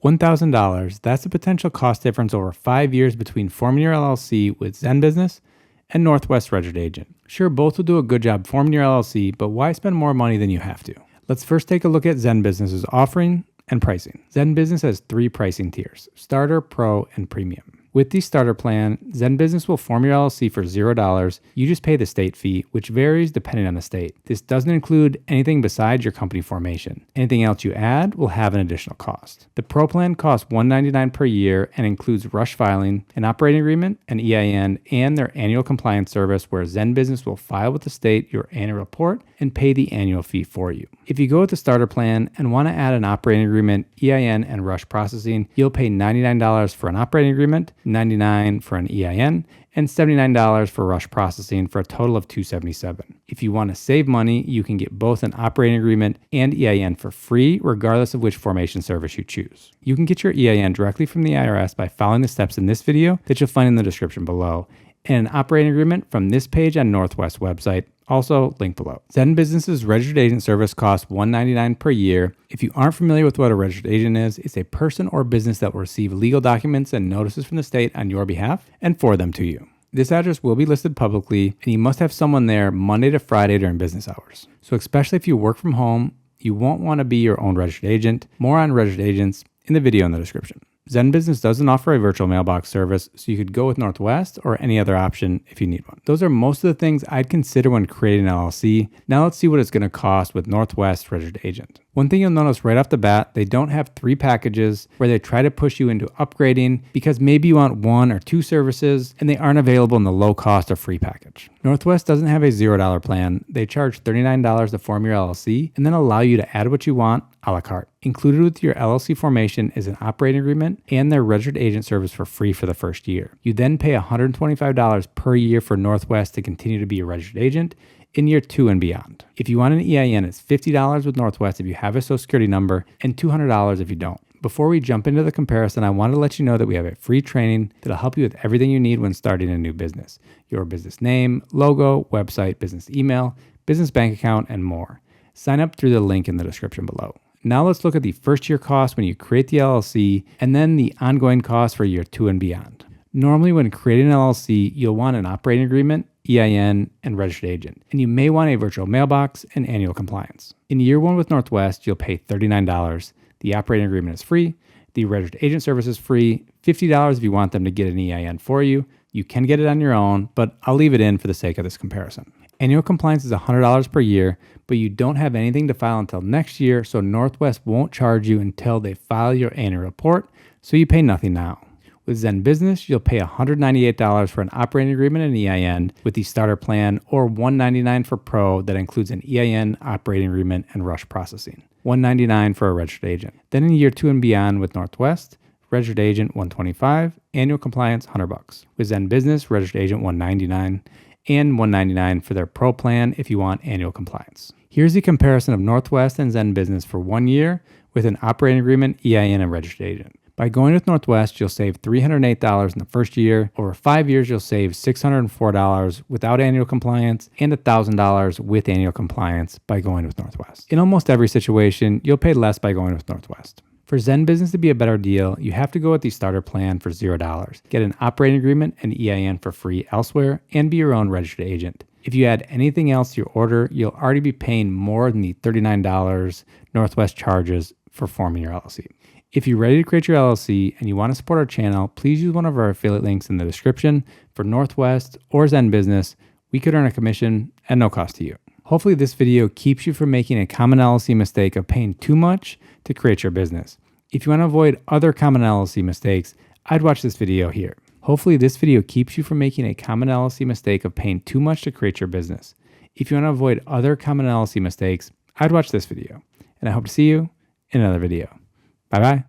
$1,000, that's the potential cost difference over 5 years between forming your LLC with ZenBusiness and Northwest Registered Agent. Sure, both will do a good job forming your LLC, but why spend more money than you have to? Let's first take a look at ZenBusiness's offering and pricing. ZenBusiness has 3 pricing tiers: Starter, Pro, and Premium. With the Starter plan, ZenBusiness will form your LLC for $0. You just pay the state fee, which varies depending on the state. This doesn't include anything besides your company formation. Anything else you add will have an additional cost. The Pro plan costs $199 per year and includes rush filing, an operating agreement, an EIN, and their annual compliance service where ZenBusiness will file with the state your annual report and pay the annual fee for you. If you go with the Starter plan and want to add an operating agreement, EIN, and rush processing, you'll pay $99 for an operating agreement, $99 for an EIN, and $79 for rush processing for a total of $277. If you want to save money, you can get both an operating agreement and EIN for free, regardless of which formation service you choose. You can get your EIN directly from the IRS by following the steps in this video that you'll find in the description below, and an operating agreement from this page on Northwest website, also linked below. ZenBusiness's registered agent service costs $199 per year. If you aren't familiar with what a registered agent is, it's a person or business that will receive legal documents and notices from the state on your behalf and forward them to you. This address will be listed publicly, and you must have someone there Monday to Friday during business hours. So especially if you work from home, you won't want to be your own registered agent. More on registered agents in the video in the description. ZenBusiness doesn't offer a virtual mailbox service, so you could go with Northwest or any other option if you need one. Those are most of the things I'd consider when creating an LLC. Now let's see what it's going to cost with Northwest Registered Agent. One thing you'll notice right off the bat, they don't have 3 packages where they try to push you into upgrading because maybe you want 1 or 2 services and they aren't available in the low cost or free package. Northwest doesn't have a $0 plan. They charge $39 to form your LLC and then allow you to add what you want a la carte. Included with your LLC formation is an operating agreement and their registered agent service for free for the first year. You then pay $125 per year for Northwest to continue to be a registered agent in year 2 and beyond. If you want an EIN, it's $50 with Northwest if you have a social security number and $200 if you don't. Before we jump into the comparison, I want to let you know that we have a free training that'll help you with everything you need when starting a new business. Your business name, logo, website, business email, business bank account, and more. Sign up through the link in the description below. Now let's look at the first year cost when you create the LLC and then the ongoing cost for year 2 and beyond. Normally when creating an LLC, you'll want an operating agreement, EIN, and registered agent, and you may want a virtual mailbox and annual compliance. In year 1 with Northwest, you'll pay $39. The operating agreement is free, the registered agent service is free, $50 if you want them to get an EIN for you. You can get it on your own, but I'll leave it in for the sake of this comparison. Annual compliance is $100 per year, but you don't have anything to file until next year, so Northwest won't charge you until they file your annual report, so you pay nothing now. With ZenBusiness, you'll pay $198 for an operating agreement and EIN with the starter plan, or $199 for Pro that includes an EIN, operating agreement, and rush processing. $199 for a registered agent. Then in year 2 and beyond with Northwest, registered agent $125, annual compliance $100. With ZenBusiness, registered agent $199, and $199 for their Pro plan if you want annual compliance. Here's the comparison of Northwest and ZenBusiness for 1 year with an operating agreement, EIN, and registered agent. By going with Northwest, you'll save $308 in the first year. Over 5 years, you'll save $604 without annual compliance and $1,000 with annual compliance by going with Northwest. In almost every situation, you'll pay less by going with Northwest. For ZenBusiness to be a better deal, you have to go with the starter plan for $0. Get an operating agreement and EIN for free elsewhere and be your own registered agent. If you add anything else to your order, you'll already be paying more than the $39 Northwest charges for forming your LLC. If you're ready to create your LLC and you want to support our channel, please use one of our affiliate links in the description. For Northwest or ZenBusiness, we could earn a commission at no cost to you. Hopefully this video keeps you from making a common LLC mistake of paying too much to create your business. If you want to avoid other common LLC mistakes, I'd watch this video here. Hopefully this video keeps you from making a common LLC mistake of paying too much to create your business. If you want to avoid other common LLC mistakes, I'd watch this video. And I hope to see you in another video. Bye-bye.